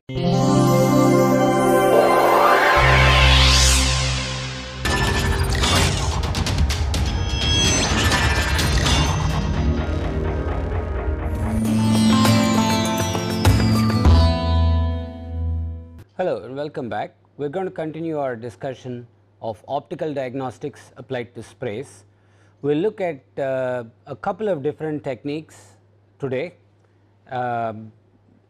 Hello and welcome back. We are going to continue our discussion of optical diagnostics applied to sprays. We will look at a couple of different techniques today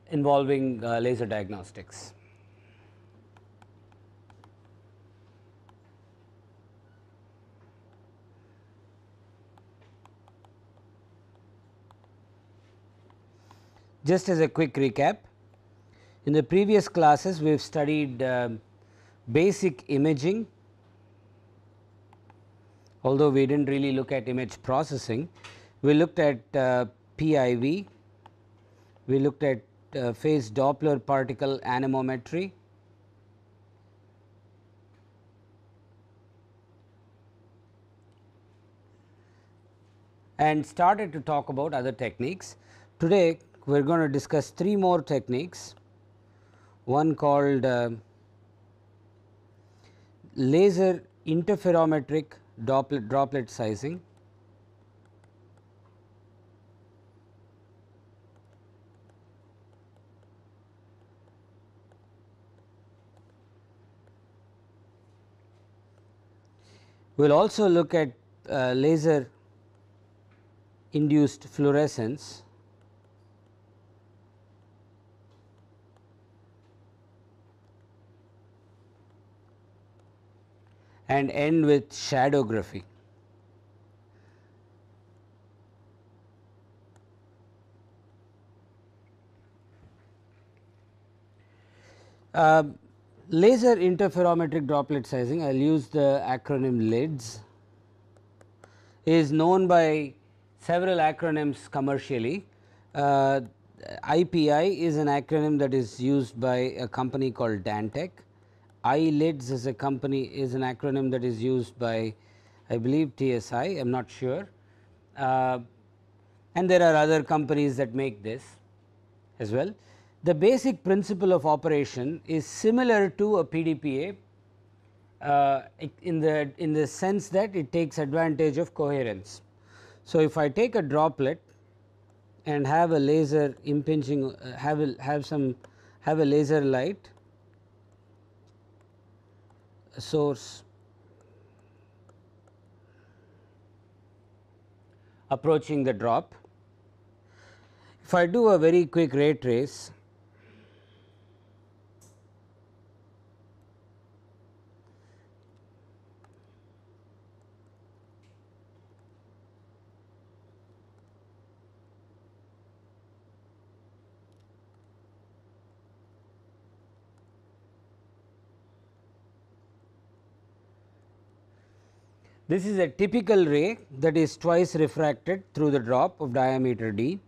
involving laser diagnostics. Just as a quick recap, in the previous classes we have studied basic imaging, although we did not really look at image processing. We looked at PIV, we looked at phase Doppler particle anemometry, and started to talk about other techniques. Today we are going to discuss three more techniques. One called laser interferometric droplet sizing, we will also look at laser induced fluorescence, and end with shadowgraphy. Laser interferometric droplet sizing, I will use the acronym LIDS, is known by several acronyms commercially. IPI is an acronym that is used by a company called Dantec. ILIDS is an acronym that is used by, I believe, TSI, I am not sure, and there are other companies that make this as well. The basic principle of operation is similar to a PDPA in the sense that it takes advantage of coherence. So, if I take a droplet and have a laser impinging, have a laser light source approaching the drop. If I do a very quick ray trace, this is a typical ray that is twice refracted through the drop of diameter d.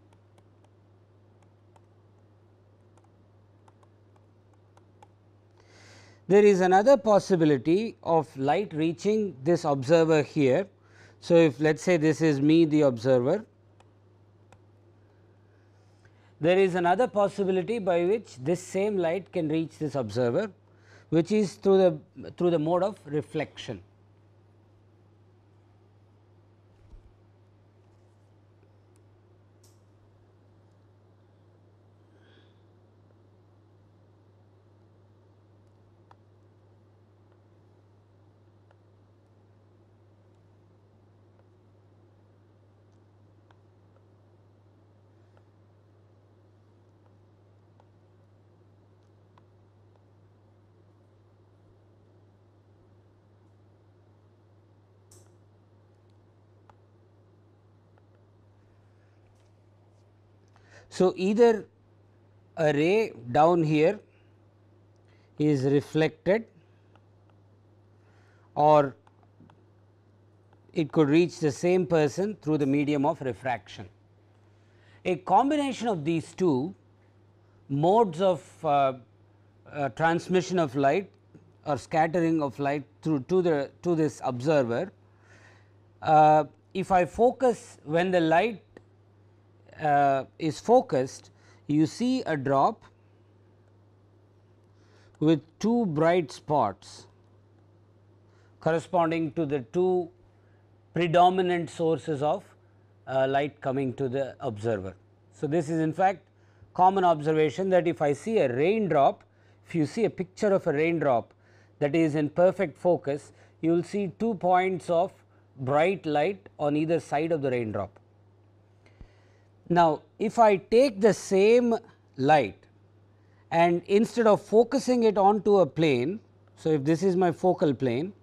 There is another possibility of light reaching this observer here. So, if let us say this is me, the observer, there is another possibility by which this same light can reach this observer, which is through the mode of reflection. So, either a ray down here is reflected or it could reach the same person through the medium of refraction. A combination of these two modes of transmission of light or scattering of light through to this observer, if I focus, when the light is focused, you see a drop with two bright spots corresponding to the two predominant sources of light coming to the observer. So, this is in fact common observation that if I see a raindrop, if you see a picture of a raindrop that is in perfect focus, you will see 2 points of bright light on either side of the raindrop. Now, if I take the same light and instead of focusing it onto a plane, so if this is my focal plane,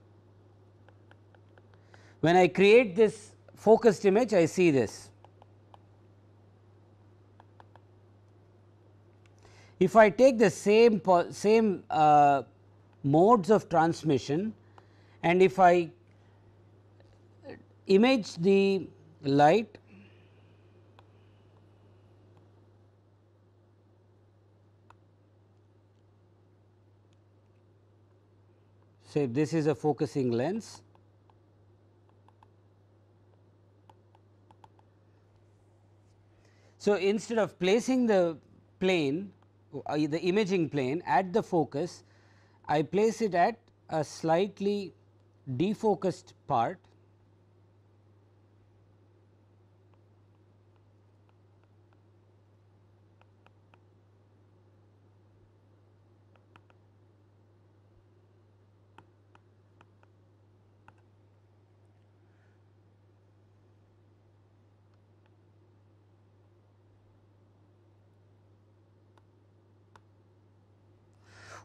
when I create this focused image, I see this. If I take the same modes of transmission and if I image the light say this is a focusing lens, so instead of placing the plane the imaging plane at the focus, I place it at a slightly defocused part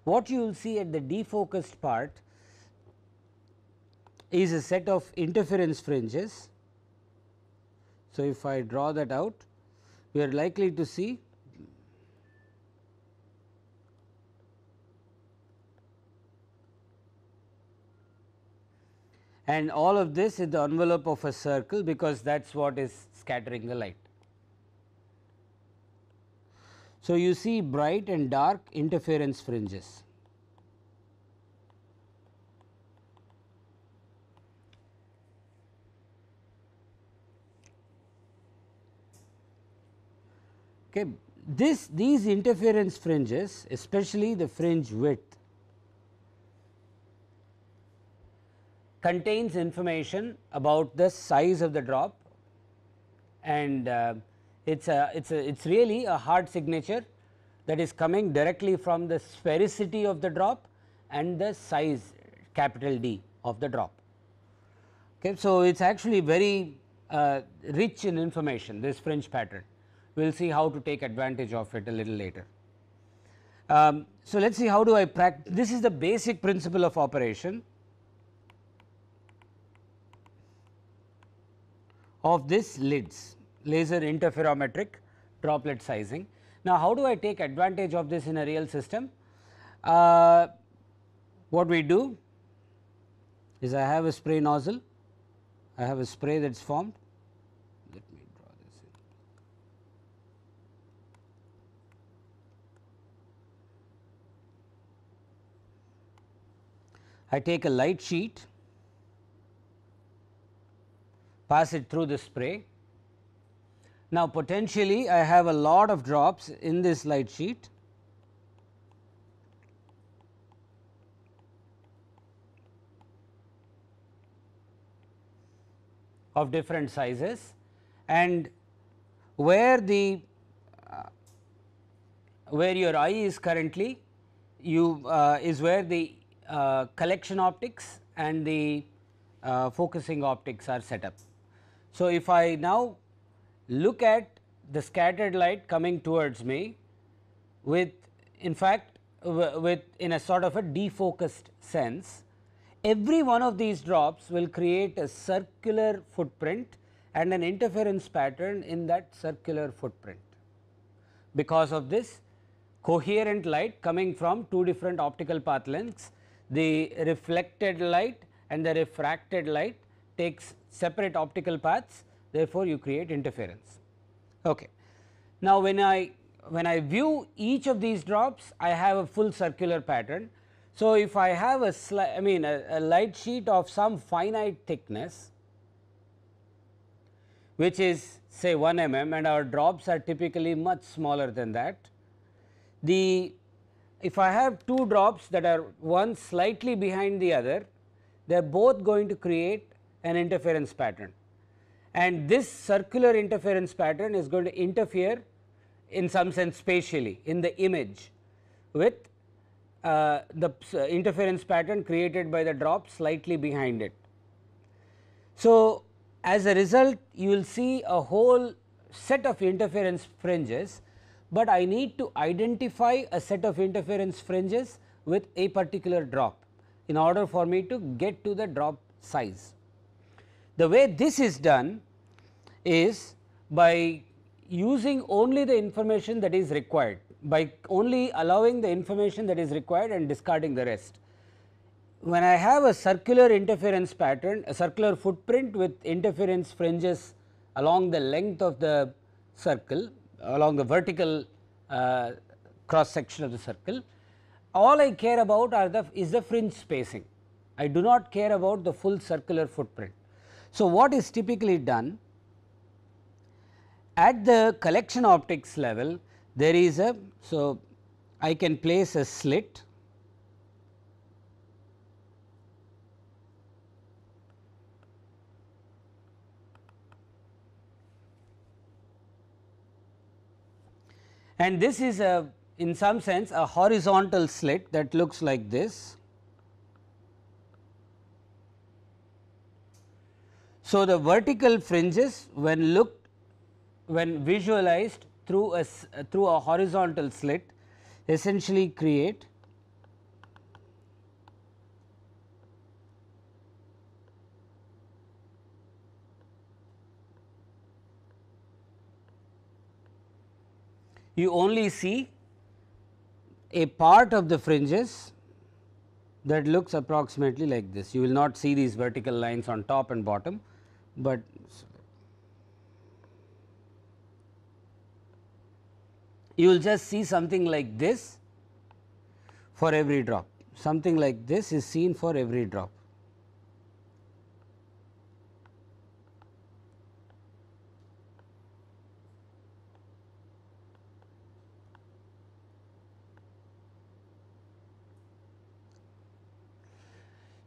what you will see at the defocused part is a set of interference fringes. So, if I draw that out, we are likely to see and all of this is the envelope of a circle, because that is what is scattering the light. So, you see bright and dark interference fringes. Okay. These interference fringes, especially the fringe width, contains information about the size of the drop, and it's really a hard signature that is coming directly from the sphericity of the drop and the size capital D of the drop. Okay. So, it is actually very rich in information, this fringe pattern. We will see how to take advantage of it a little later. So, let us see how do I practice. This is the basic principle of operation of this LIDS, laser interferometric droplet sizing. Now, how do I take advantage of this in a real system? What we do is I have a spray nozzle, I have a spray that is formed. Let me draw this in. I take a light sheet, pass it through the spray. Now, potentially I have a lot of drops in this light sheet. Of different sizes, and where the where your eye is currently, you is where the collection optics and the focusing optics are set up. So, if I now look at the scattered light coming towards me with in fact with in a sort of a defocused sense, every one of these drops will create a circular footprint and an interference pattern in that circular footprint. Because of this coherent light coming from two different optical path lengths, the reflected light and the refracted light takes separate optical paths, therefore, you create interference. Okay. Now, when I view each of these drops, I have a full circular pattern. So, if I have a light sheet of some finite thickness, which is say 1 mm, and our drops are typically much smaller than that, the if I have two drops that are one slightly behind the other, they are both going to create an interference pattern, and this circular interference pattern is going to interfere in some sense spatially in the image with the interference pattern created by the drop slightly behind it. So, as a result you will see a whole set of interference fringes, but I need to identify a set of interference fringes with a particular drop in order for me to get to the drop size. The way this is done is by using only the information that is required, by only allowing the information that is required and discarding the rest. When I have a circular interference pattern, a circular footprint with interference fringes along the length of the circle, along the vertical cross section of the circle, all I care about is the fringe spacing. I do not care about the full circular footprint. So, what is typically done at the collection optics level, there is a, so I can place a slit and this is a, in some sense, a horizontal slit that looks like this. So, the vertical fringes when visualized through a horizontal slit essentially create you only see a part of the fringes that looks approximately like this. You will not see these vertical lines on top and bottom, but you will just see something like this for every drop, something like this is seen for every drop.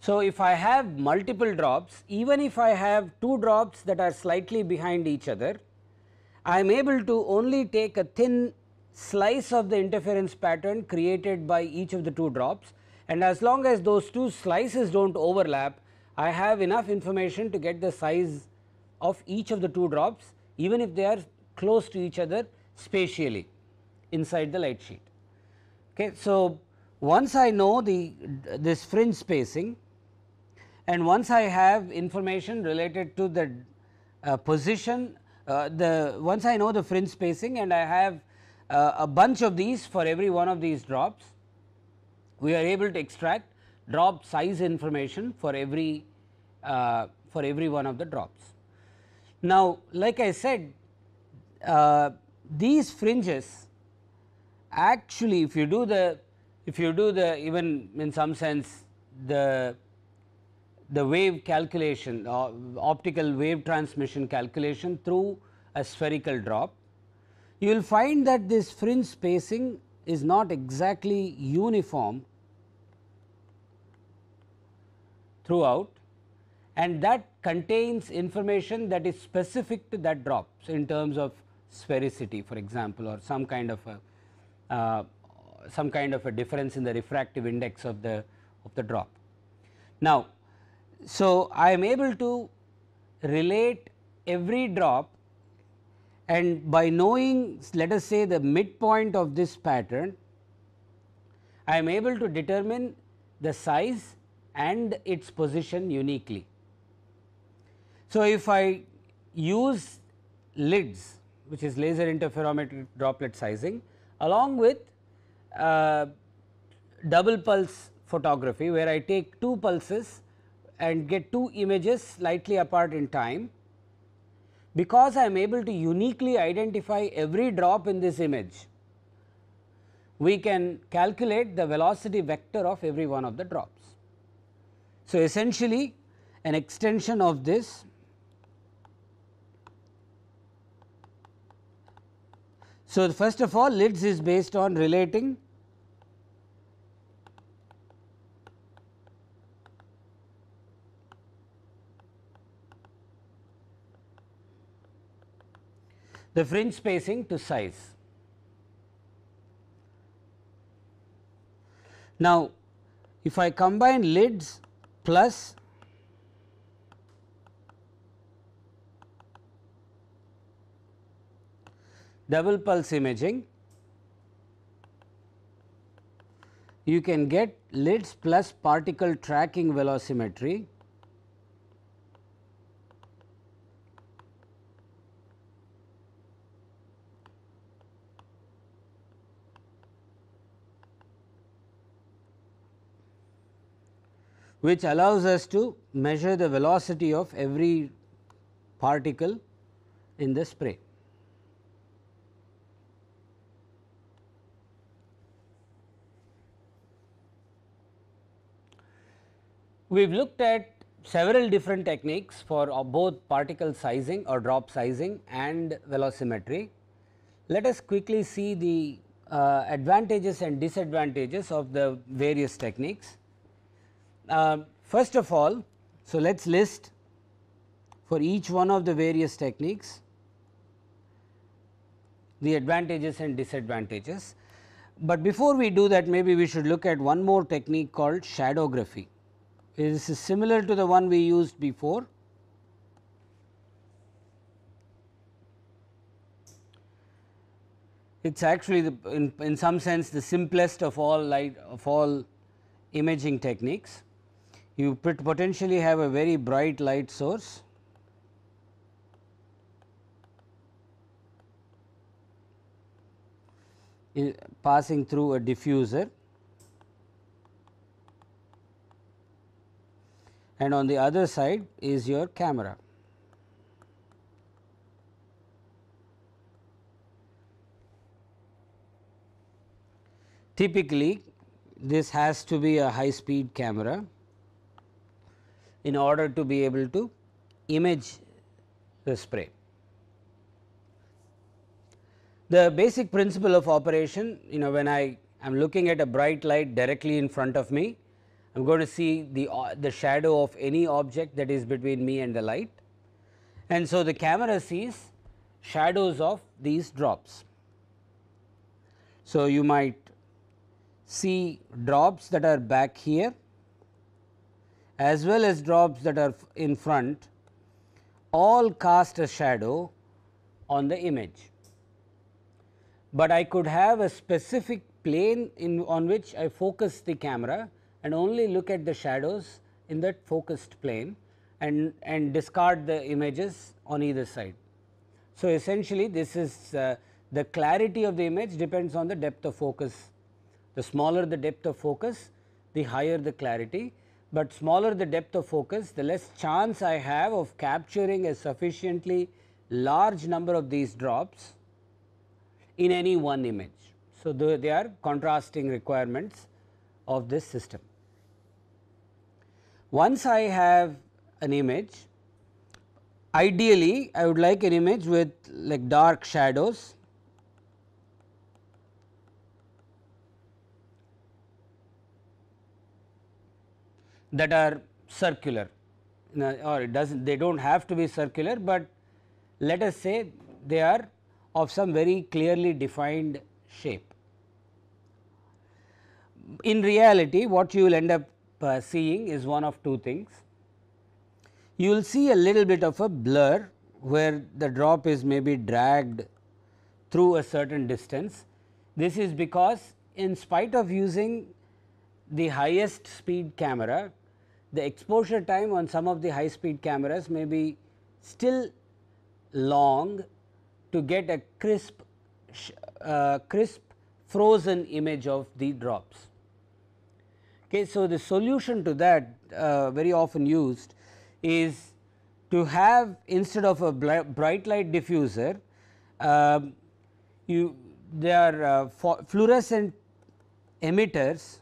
So, if I have multiple drops, even if I have two drops that are slightly behind each other, I am able to only take a thin slice of the interference pattern created by each of the two drops, and as long as those two slices do not overlap, I have enough information to get the size of each of the two drops, even if they are close to each other spatially inside the light sheet. Okay. So, once I know this fringe spacing, and once I have information related to the position, once I know the fringe spacing and I have a bunch of these for every one of these drops, we are able to extract drop size information for every one of the drops. Now, like I said, these fringes actually, if you do the even in some sense the wave calculation, optical wave transmission calculation through a spherical drop, you will find that this fringe spacing is not exactly uniform throughout, and that contains information that is specific to that drop. So, in terms of sphericity, for example, or some kind of a difference in the refractive index of the drop. Now, so I am able to relate every drop, and by knowing, let us say, the midpoint of this pattern, I am able to determine the size and its position uniquely. So, if I use LIDS, which is laser interferometric droplet sizing, along with double pulse photography, where I take two pulses and get two images slightly apart in time, because I am able to uniquely identify every drop in this image, we can calculate the velocity vector of every one of the drops. So, essentially an extension of this. So, first of all, LIDS is based on relating the fringe spacing to size. Now, if I combine lids plus double pulse imaging, you can get lids plus particle tracking velocimetry which allows us to measure the velocity of every particle in the spray. We have looked at several different techniques for both particle sizing or drop sizing and velocimetry. Let us quickly see the advantages and disadvantages of the various techniques. First of all, so let us list for each one of the various techniques the advantages and disadvantages. But before we do that, maybe we should look at one more technique called shadowgraphy. This is similar to the one we used before. It is actually in some sense the simplest of all imaging techniques. You potentially have a very bright light source passing through a diffuser, and on the other side is your camera. Typically, this has to be a high speed camera in order to be able to image the spray. The basic principle of operation, when I am looking at a bright light directly in front of me, I am going to see the shadow of any object that is between me and the light, and so the camera sees shadows of these drops. So, you might see drops that are back here as well as drops that are in front, all cast a shadow on the image. But I could have a specific plane on which I focus the camera and only look at the shadows in that focused plane and discard the images on either side. So, essentially this is the clarity of the image depends on the depth of focus. The smaller the depth of focus, the higher the clarity, but smaller the depth of focus, the less chance I have of capturing a sufficiently large number of these drops in any one image. So, they are contrasting requirements of this system. Once I have an image, ideally I would like an image with like dark shadows that are circular, or they do not have to be circular, but let us say they are of some very clearly defined shape. In reality, what you will end up seeing is one of two things. You will see a little bit of a blur where the drop is maybe dragged through a certain distance. This is because in spite of using the highest speed camera, the exposure time on some of the high speed cameras may be still long to get a crisp frozen image of the drops. Okay, so, the solution to that very often used is to have, instead of a bright light diffuser, there are fluorescent emitters,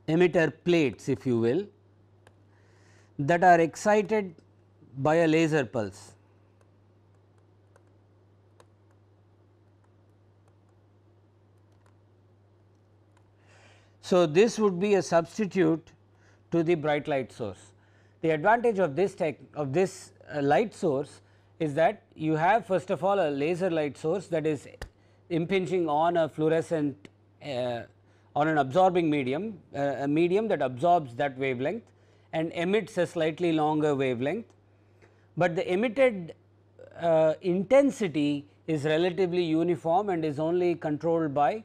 emitter plates if you will, that are excited by a laser pulse. So, this would be a substitute to the bright light source. The advantage of this light source is that you have first of all a laser light source that is impinging on a fluorescent on an absorbing medium, a medium that absorbs that wavelength and emits a slightly longer wavelength, but the emitted intensity is relatively uniform and is only controlled by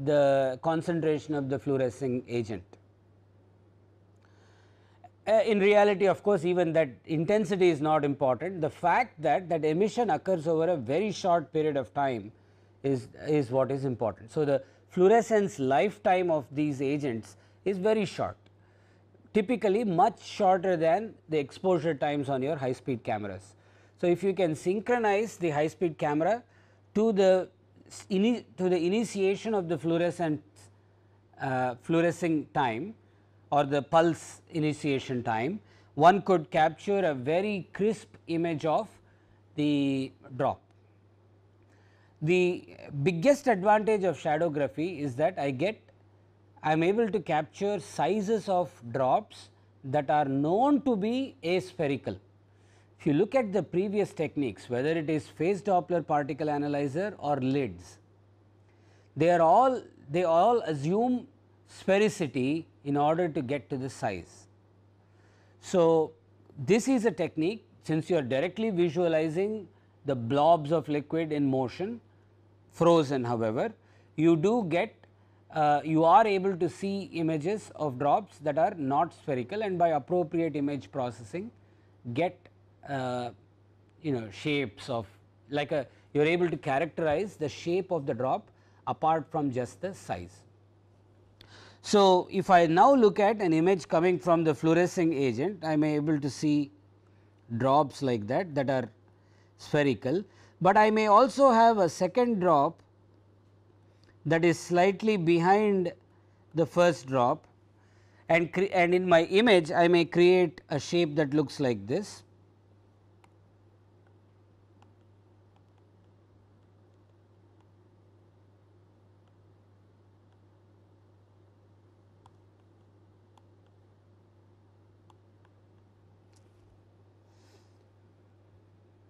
the concentration of the fluorescing agent. In reality, of course, even that intensity is not important. The fact that that emission occurs over a very short period of time is what is important. So, the fluorescence lifetime of these agents is very short, typically much shorter than the exposure times on your high speed cameras. So, if you can synchronize the high speed camera to the initiation of the fluorescing time or the pulse initiation time, one could capture a very crisp image of the drop. The biggest advantage of shadowgraphy is that I am able to capture sizes of drops that are known to be aspherical. If you look at the previous techniques, whether it is phase Doppler particle analyzer or LIDS, they all assume sphericity in order to get to the size. So, this is a technique, since you are directly visualizing the blobs of liquid in motion, frozen however, you do get you are able to see images of drops that are not spherical, and by appropriate image processing get shapes of like you are able to characterize the shape of the drop apart from just the size. So, if I now look at an image coming from the fluorescing agent, I am able to see drops like that are spherical, but I may also have a second drop that is slightly behind the first drop, and in my image I may create a shape that looks like this.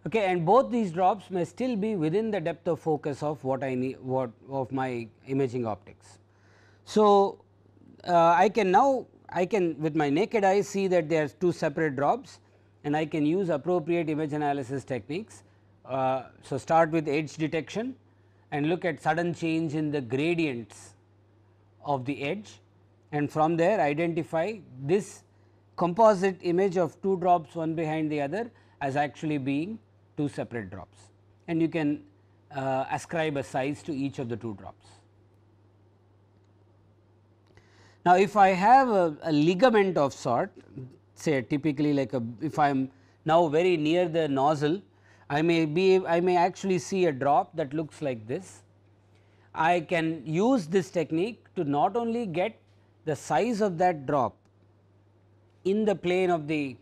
Okay, and both these drops may still be within the depth of focus of what I need, of my imaging optics. So, I can with my naked eye see that there are two separate drops, and I can use appropriate image analysis techniques. So, start with edge detection and look at sudden change in the gradients of the edge, and from there identify this composite image of two drops one behind the other as actually being two separate drops, and you can ascribe a size to each of the two drops. Now, if I have a ligament of sort, say typically like if I am now very near the nozzle, I may actually see a drop that looks like this. I can use this technique to not only get the size of that drop in the plane of the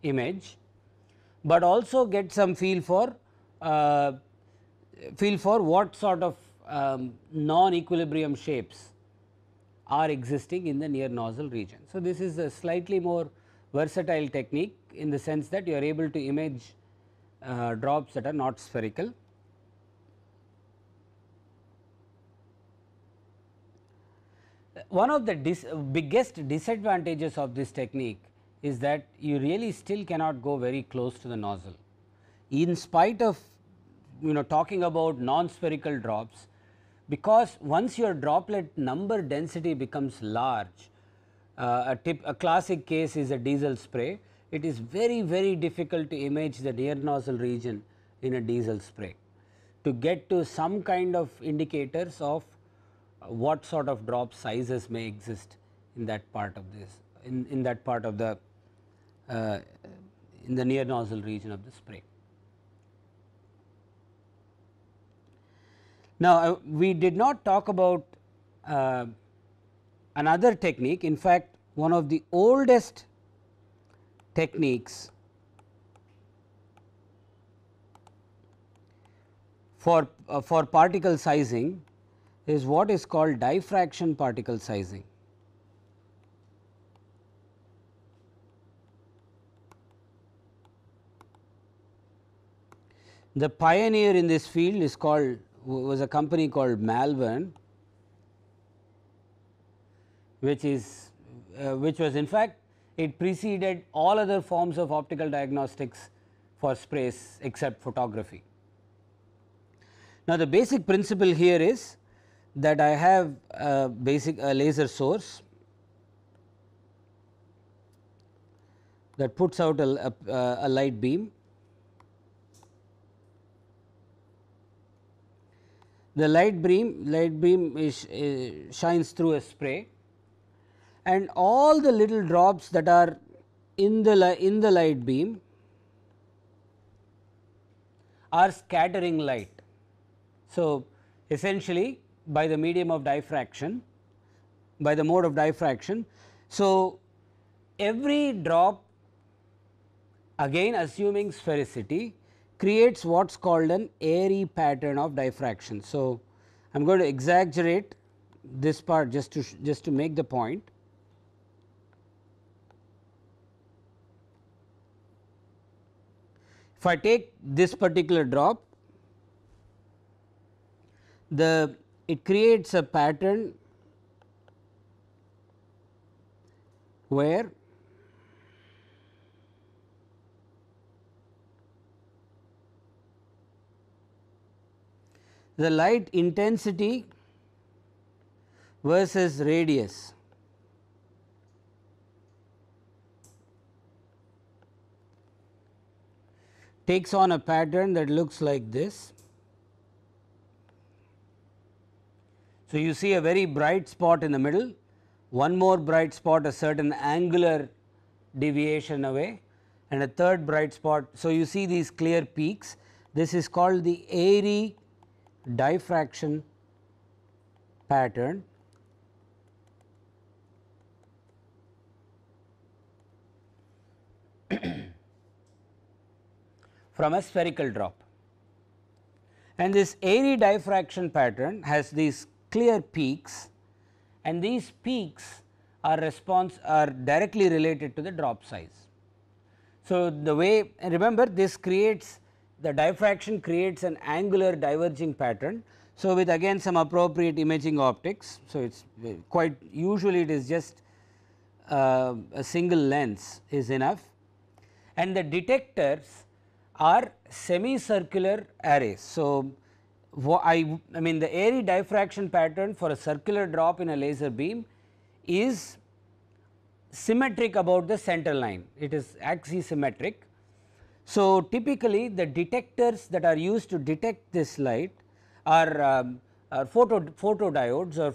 image, but also get some feel for what sort of non-equilibrium shapes are existing in the near nozzle region. So, this is a slightly more versatile technique in the sense that you are able to image drops that are not spherical. One of the biggest disadvantages of this technique is that you really still cannot go very close to the nozzle. In spite of talking about non-spherical drops, because once your droplet number density becomes large, a classic case is a diesel spray. It is very difficult to image the near nozzle region in a diesel spray to get to some kind of indicators of what sort of drop sizes may exist in that part of this in that part of the in the near nozzle region of the spray. Now, we did not talk about another technique. In fact, one of the oldest techniques for particle sizing is what is called diffraction particle sizing. The pioneer in this field was a company called Malvern, which was in fact it preceded all other forms of optical diagnostics for sprays except photography. Now, the basic principle here is that I have a laser source that puts out a light beam. The light beam shines through a spray, and all the little drops that are in the light beam are scattering light. So, essentially by the medium of diffraction, by the mode of diffraction. So, every drop, again assuming sphericity, creates what is called an airy pattern of diffraction. So, I am going to exaggerate this part just to make the point. If I take this particular drop, it creates a pattern where the light intensity versus radius takes on a pattern that looks like this. So, you see a very bright spot in the middle, one more bright spot a certain angular deviation away, and a third bright spot. So, you see these clear peaks. This is called the airy diffraction pattern. From a spherical drop, and this airy diffraction pattern has these clear peaks, and these peaks are directly related to the drop size. So, the way, remember, this creates, the diffraction creates an angular diverging pattern. So, with again some appropriate imaging optics. So, it is quite usually it is just a single lens is enough, and the detectors are semicircular arrays. So, I mean the airy diffraction pattern for a circular drop in a laser beam is symmetric about the center line, it is axisymmetric. So, typically the detectors that are used to detect this light are photodiodes or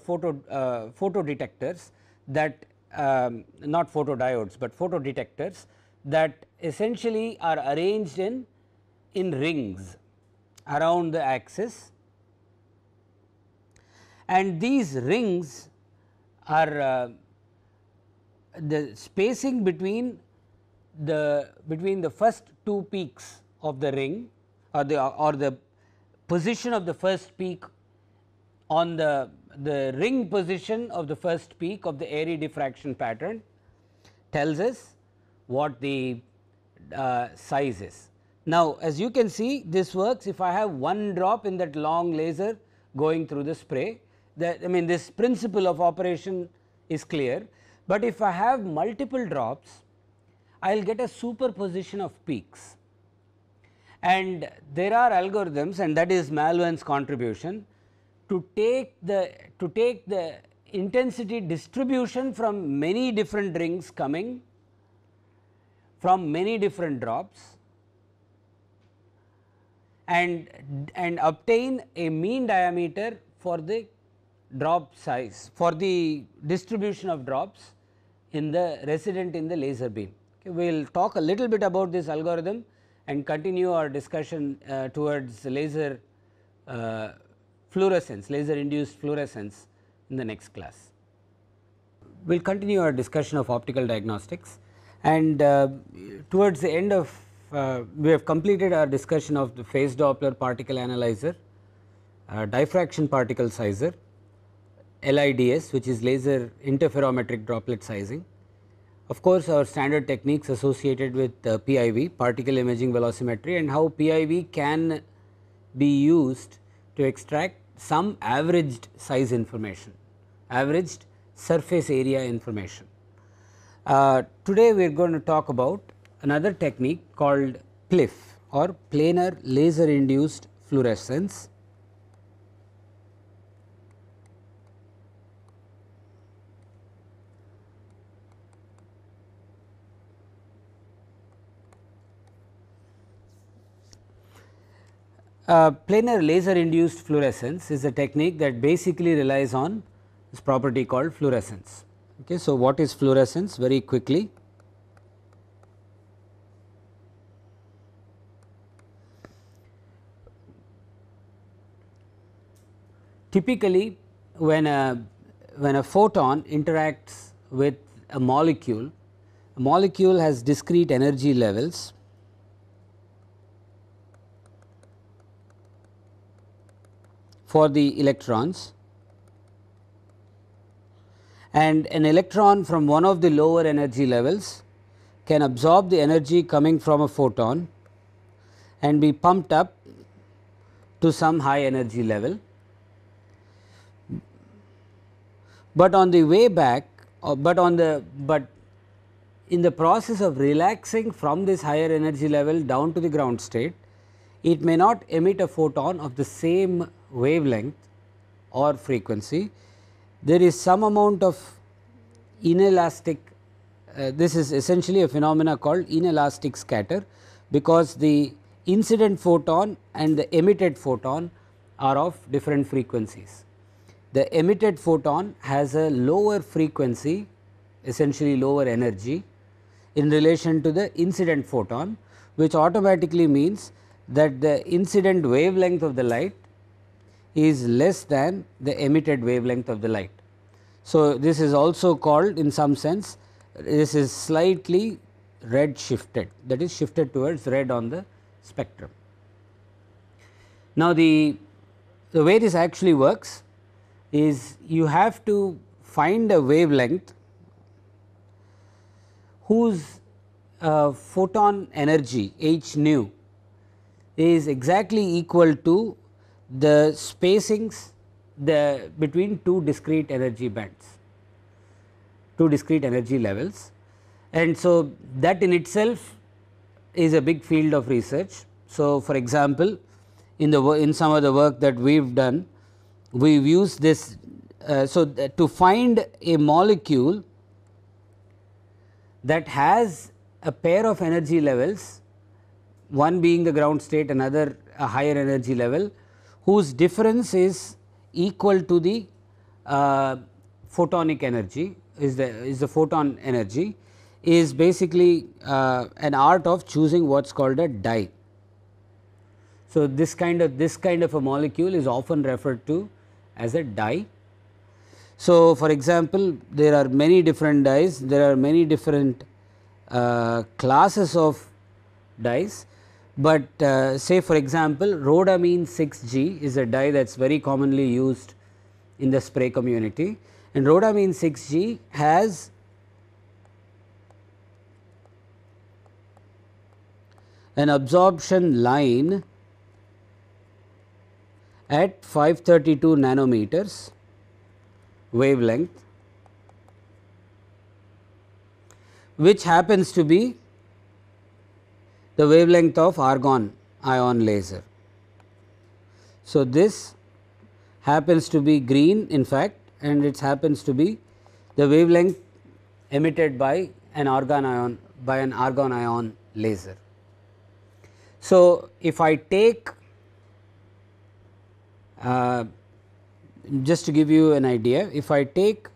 photo detectors that not photodiodes, but photodetectors that essentially are arranged in rings around the axis, and these rings are the spacing between the first two peaks of the ring, or the position of the first peak on the ring position of the first peak of the airy diffraction pattern tells us what the size is. Now, as you can see, this works if I have one drop in that long laser going through the spray. I mean this principle of operation is clear, but if I have multiple drops, I will get a superposition of peaks, and there are algorithms, and that is Malvern's contribution, to take the intensity distribution from many different rings coming from many different drops, and obtain a mean diameter for the drop size, for the distribution of drops in the resident in the laser beam. Okay, we will talk a little bit about this algorithm and continue our discussion towards laser fluorescence, laser induced fluorescence in the next class. We will continue our discussion of optical diagnostics, and towards the end of we have completed our discussion of the phase Doppler particle analyzer, diffraction particle sizer, LIDS, which is laser interferometric droplet sizing. Of course, our standard techniques associated with PIV, particle imaging velocimetry, and how PIV can be used to extract some averaged size information, averaged surface area information. Today we are going to talk about another technique called PLIF, or planar laser induced fluorescence. Planar laser induced fluorescence is a technique that basically relies on this property called fluorescence. Okay, so, what is fluorescence? Very quickly, typically when a photon interacts with a molecule has discrete energy levels for the electrons, and an electron from one of the lower energy levels can absorb the energy coming from a photon and be pumped up to some high energy level. But on the way back, but in the process of relaxing from this higher energy level down to the ground state, it may not emit a photon of the same wavelength or frequency. There is some amount of inelastic, this is essentially a phenomena called inelastic scatter, because the incident photon and the emitted photon are of different frequencies. The emitted photon has a lower frequency, essentially lower energy, in relation to the incident photon, which automatically means that the incident wavelength of the light is less than the emitted wavelength of the light. So, this is also called, in some sense, this is slightly red shifted, that is shifted towards red on the spectrum. Now, the way this actually works is you have to find a wavelength whose photon energy h nu is exactly equal to the spacings between two discrete energy bands, two discrete energy levels, and so that in itself is a big field of research. So, for example, in some of the work that we have done, we have used this. To find a molecule that has a pair of energy levels, one being the ground state, another a higher energy level, whose difference is equal to the photonic energy, is the photon energy, is basically an art of choosing what is called a dye. So, this kind of a molecule is often referred to as a dye. So, for example, there are many different dyes, there are many different classes of dyes, but say for example, rhodamine 6G is a dye that is very commonly used in the spray community, and rhodamine 6G has an absorption line at 532 nanometers wavelength, which happens to be the wavelength of argon ion laser. So, this happens to be green in fact, and it happens to be the wavelength emitted by an argon ion laser. So, if I take just to give you an idea, if I take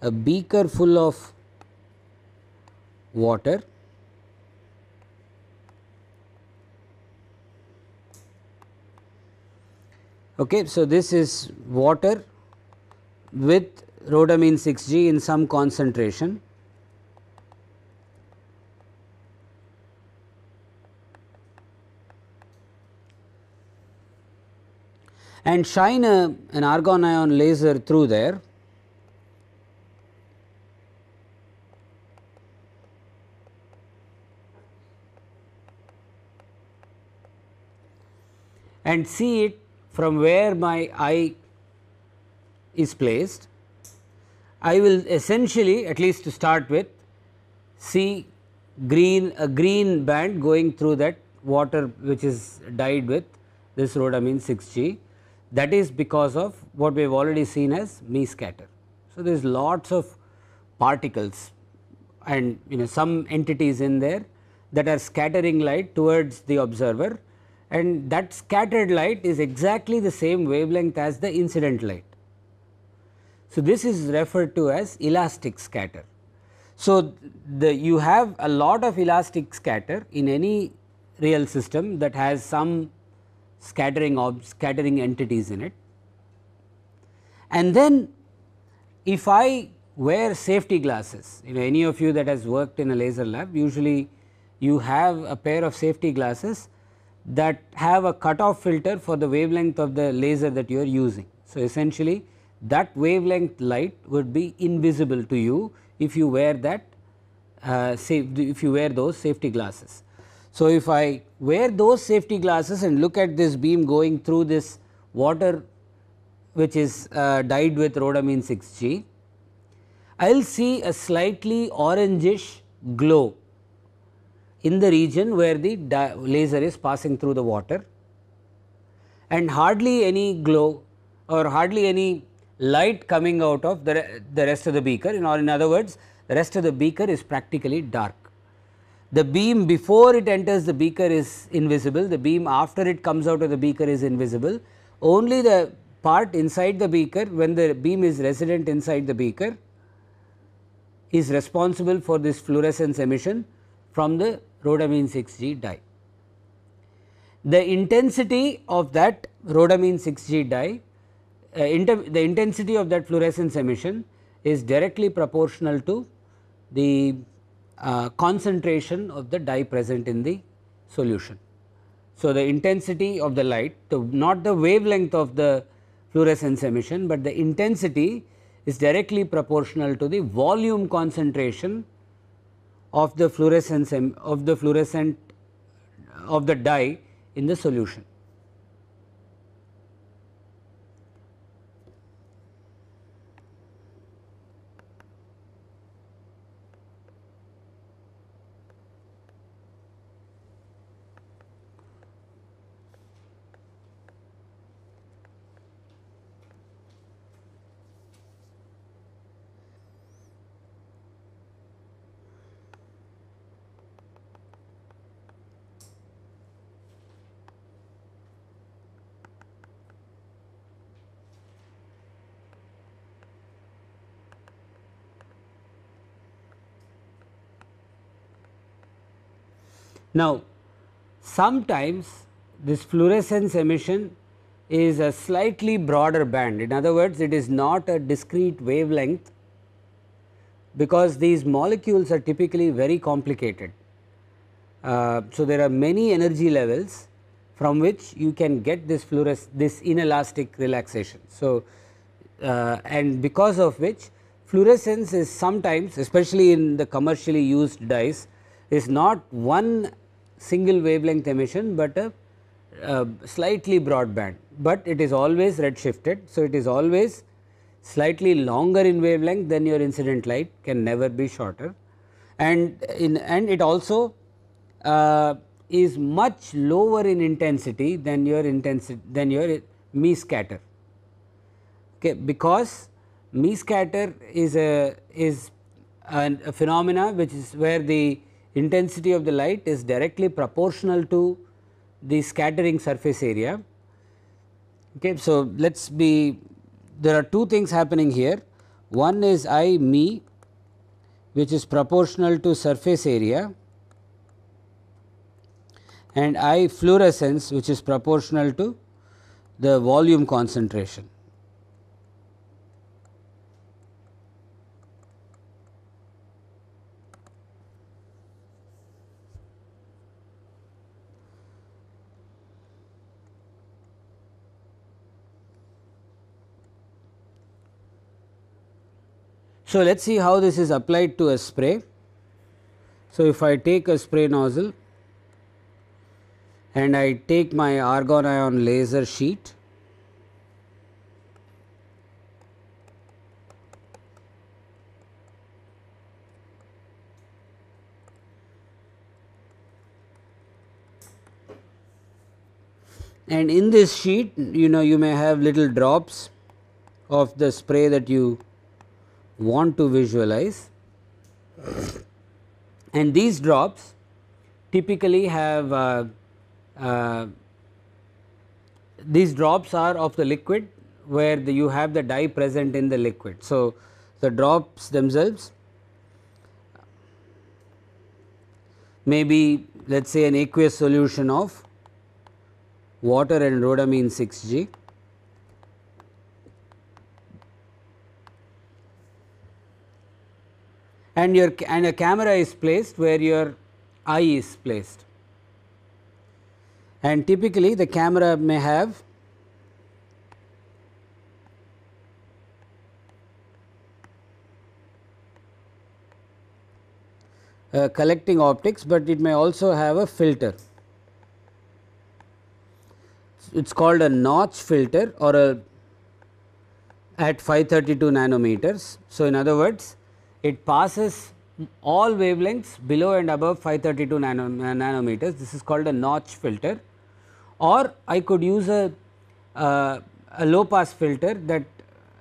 a beaker full of water, okay, so this is water with rhodamine 6G in some concentration, and shine an argon ion laser through there, and see it from where my eye is placed, I will essentially, at least to start with, see a green band going through that water which is dyed with this rhodamine 6G. That is because of what we have already seen as me scatter. So, there is lots of particles and some entities in there that are scattering light towards the observer, and that scattered light is exactly the same wavelength as the incident light. So, this is referred to as elastic scatter. So, you have a lot of elastic scatter in any real system that has some scattering entities in it. And then if I wear safety glasses, any of you that has worked in a laser lab, usually you have a pair of safety glasses that have a cutoff filter for the wavelength of the laser that you are using. So, essentially that wavelength light would be invisible to you if you wear that if you wear those safety glasses. So, if I wear those safety glasses and look at this beam going through this water which is dyed with rhodamine 6G, I will see a slightly orangish glow in the region where the laser is passing through the water, and hardly any glow or hardly any light coming out of the rest of the beaker, or in other words the rest of the beaker is practically dark. The beam before it enters the beaker is invisible, the beam after it comes out of the beaker is invisible, only the part inside the beaker, when the beam is resident inside the beaker, is responsible for this fluorescence emission from the rhodamine 6G dye. The intensity of that rhodamine 6G dye, the intensity of that fluorescence emission is directly proportional to the concentration of the dye present in the solution. So, the intensity of the light, not the wavelength of the fluorescence emission, but the intensity is directly proportional to the volume concentration of the fluorescent of the dye in the solution. Now, sometimes this fluorescence emission is a slightly broader band. In other words, it is not a discrete wavelength, because these molecules are typically very complicated. So, there are many energy levels from which you can get this inelastic relaxation. So, and because of which fluorescence is sometimes, especially in the commercially used dyes, is not one single wavelength emission, but a slightly broad band, but it is always red shifted. So, it is always slightly longer in wavelength than your incident light, can never be shorter, and it also is much lower in intensity than your me scatter, okay, because me scatter is a phenomena which is where the intensity of the light is directly proportional to the scattering surface area. Okay. So, there are two things happening here. One is I me, which is proportional to surface area, and I fluorescence, which is proportional to the volume concentration. So, let us see how this is applied to a spray. So, if I take a spray nozzle and I take my argon ion laser sheet, and in this sheet you may have little drops of the spray that you want to visualize, and these drops typically have these drops are of the liquid where you have the dye present in the liquid. So, the drops themselves may be, let us say, an aqueous solution of water and rhodamine 6G, and a camera is placed where your eye is placed, and typically the camera may have collecting optics, but it may also have a filter. It is called a notch filter or a at 532 nanometers. So, in other words, it passes all wavelengths below and above 532 nanometers. This is called a notch filter, or I could use a low pass filter that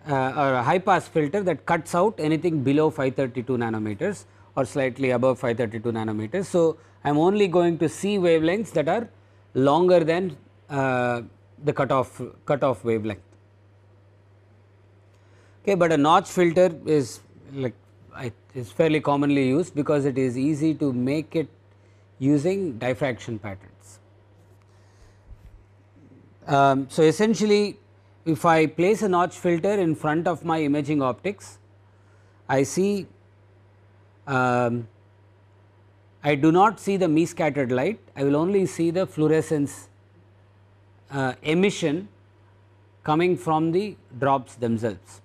or a high pass filter that cuts out anything below 532 nanometers or slightly above 532 nanometers. So, I am only going to see wavelengths that are longer than the cutoff wavelength. Okay, but a notch filter is is fairly commonly used because it is easy to make it using diffraction patterns. So, essentially if I place a notch filter in front of my imaging optics, I see I do not see the me scattered light, I will only see the fluorescence emission coming from the drops themselves.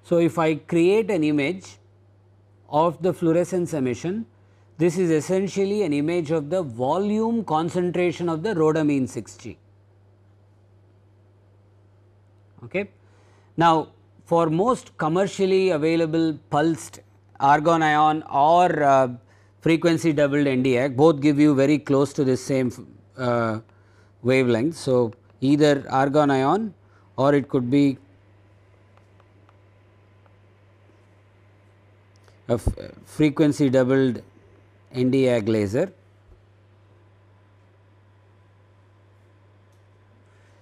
So, if I create an image of the fluorescence emission, this is essentially an image of the volume concentration of the rhodamine 6G. Okay. Now, for most commercially available pulsed argon ion or frequency doubled Nd:YAG, both give you very close to the same wavelength. So, either argon ion or it could be a frequency doubled Nd:YAG laser.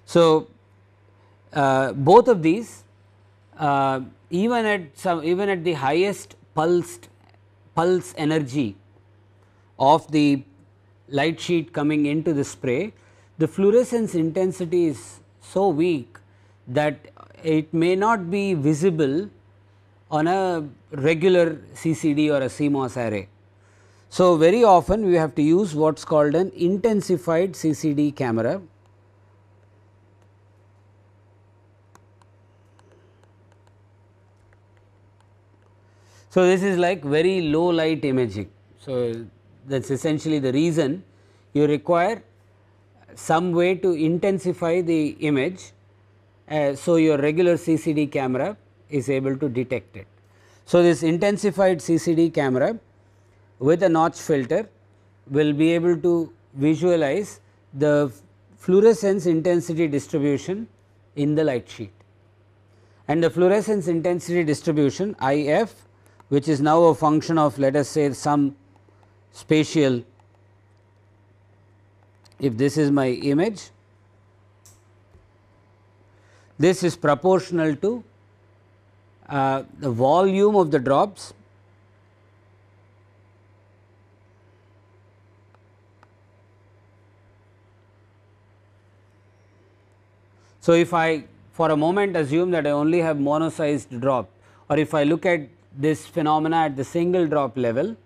So, both of these even at the highest pulse energy of the light sheet coming into the spray, the fluorescence intensity is so weak that it may not be visible on a regular CCD or a CMOS array. So, very often we have to use what is called an intensified CCD camera. So, this is like very low light imaging. So, that is essentially the reason you require some way to intensify the image, so your regular CCD camera is able to detect it. So, this intensified CCD camera with a notch filter will be able to visualize the fluorescence intensity distribution in the light sheet, and the fluorescence intensity distribution IF, which is now a function of, let us say, some spatial, if this is my image, this is proportional to the volume of the drops So, if I for a moment assume that I only have mono-sized drop, or if I look at this phenomena at the single drop level,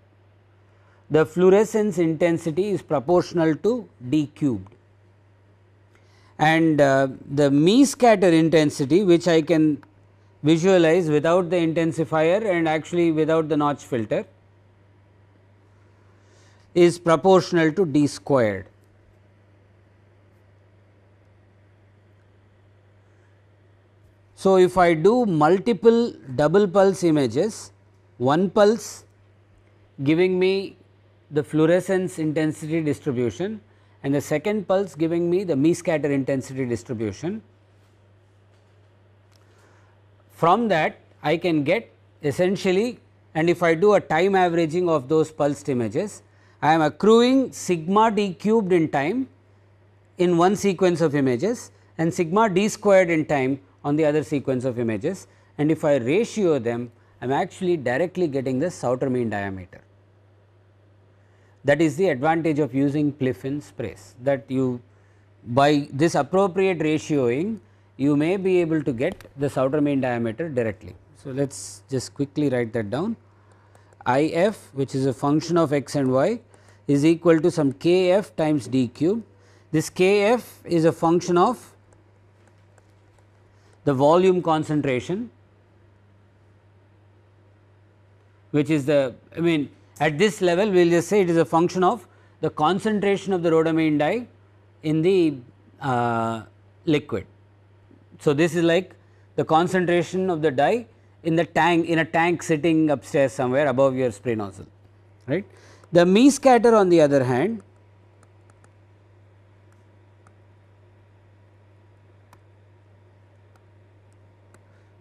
the fluorescence intensity is proportional to d cubed, and the me scatter intensity, which I can visualize without the intensifier and actually without the notch filter, is proportional to d squared. So, if I do multiple double pulse images, one pulse giving me the fluorescence intensity distribution and the second pulse giving me the me-scatter intensity distribution. From that I can get essentially, and if I do a time averaging of those pulsed images, I am accruing sigma d cubed in time in one sequence of images and sigma d squared in time on the other sequence of images, and if I ratio them, I am actually directly getting this outer mean diameter. That is the advantage of using PLIF in sprays, that you, by this appropriate ratioing, you may be able to get the outer mean diameter directly. So, let us just quickly write that down. IF, which is a function of x and y, is equal to some kf times d cube. This kf is a function of the volume concentration, which is the, I mean, at this level we will just say it is a function of the concentration of the rhodamine dye in the liquid. So, this is like the concentration of the dye in the tank, in a tank sitting upstairs somewhere above your spray nozzle, right. The me scatter on the other hand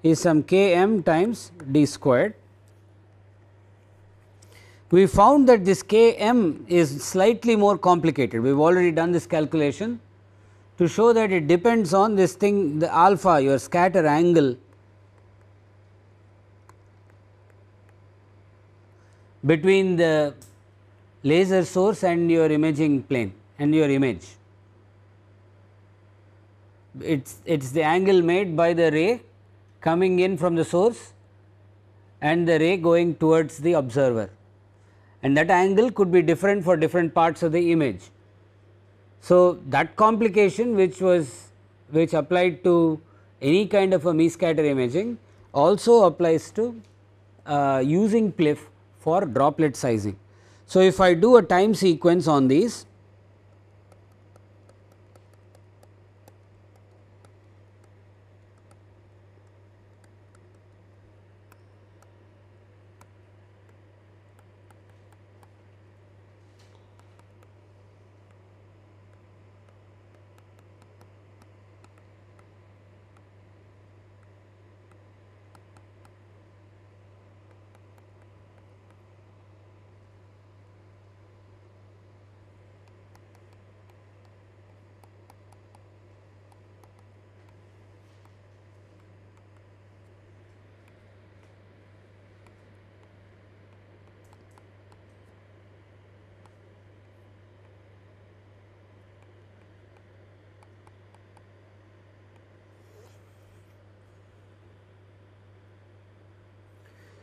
is some km times d squared. We found that this km is slightly more complicated. We have already done this calculation to show that it depends on this thing, the alpha, your scatter angle between the laser source and your imaging plane and your image. It is the angle made by the ray coming in from the source and the ray going towards the observer, and that angle could be different for different parts of the image. So, that complication which applied to any kind of a me-scatter imaging also applies to using PLIF for droplet sizing. So, if I do a time sequence on these,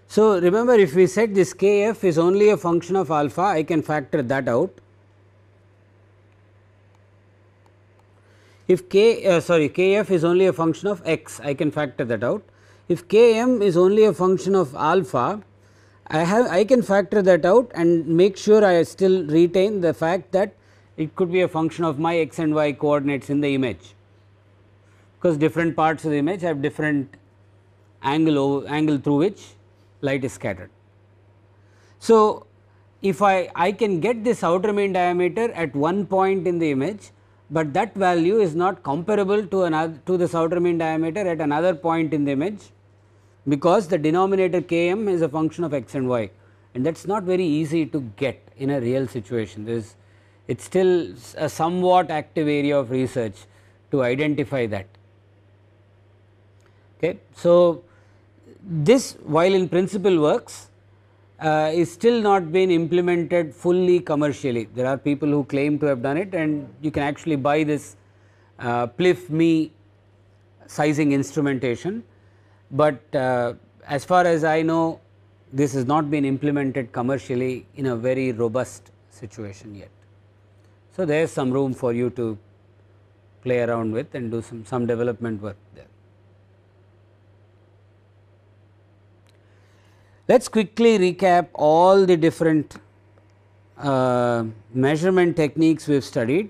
so remember, if we said this kf is only a function of alpha, I can factor that out. If kf is only a function of x, I can factor that out. If km is only a function of alpha, I can factor that out and make sure I still retain the fact that it could be a function of my x and y coordinates in the image, because different parts of the image have different angle through which light is scattered. So, if I can get this outer mean diameter at one point in the image, but that value is not comparable to this outer mean diameter at another point in the image, because the denominator km is a function of x and y, and that is not very easy to get in a real situation. It is still a somewhat active area of research to identify that. Okay. So, this, while in principle works, is still not been implemented fully commercially. There are people who claim to have done it, and you can actually buy this PLIF me sizing instrumentation, but as far as I know, this has not been implemented commercially in a very robust situation yet. So, there is some room for you to play around with and do some development work there. Let us quickly recap all the different measurement techniques we have studied.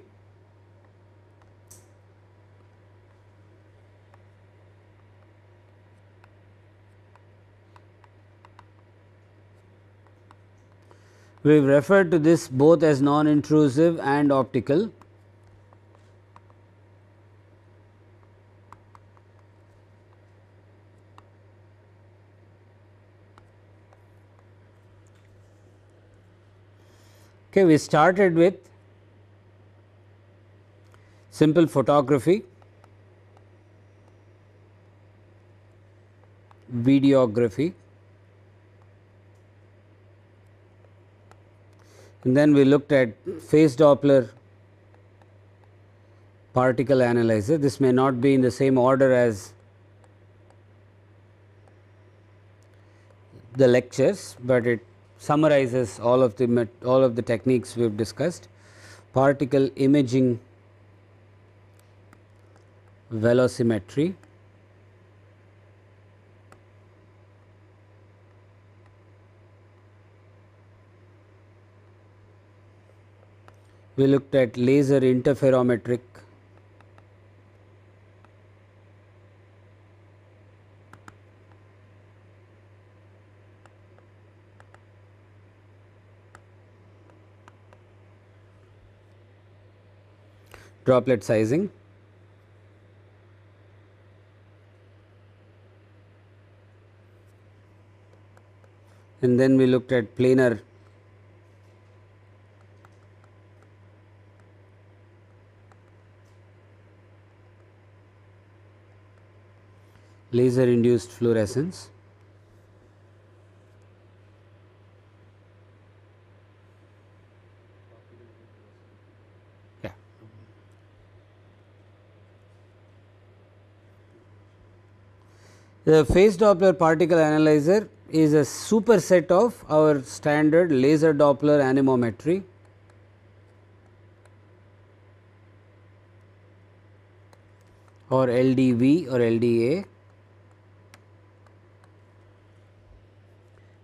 We have referred to this both as non-intrusive and optical. Okay, we started with simple photography, videography, and then we looked at phase Doppler particle analyzer. This may not be in the same order as the lectures, but it summarizes all of the techniques we have discussed. Particle imaging velocimetry, we looked at laser interferometric droplet sizing, and then we looked at planar laser induced fluorescence. Yeah. The phase Doppler particle analyzer is a superset of our standard laser Doppler anemometry. Or LDV or LDA.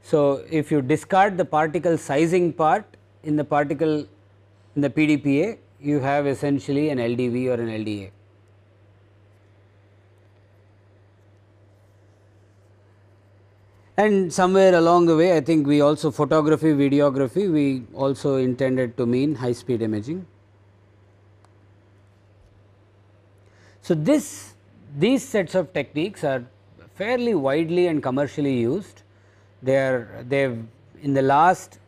So, if you discard the particle sizing part in the PDPA, you have essentially an LDV or an LDA. And somewhere along the way, I think we also photography, videography, we also intended to mean high speed imaging. So, these sets of techniques are fairly widely and commercially used. They've in the last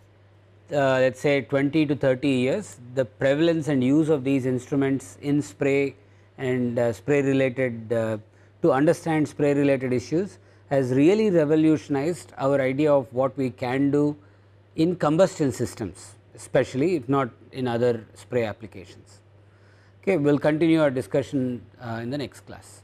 let us say 20 to 30 years, the prevalence and use of these instruments in spray and spray related to understand spray related issues has really revolutionized our idea of what we can do in combustion systems, especially if not in other spray applications. Okay, we will continue our discussion in the next class.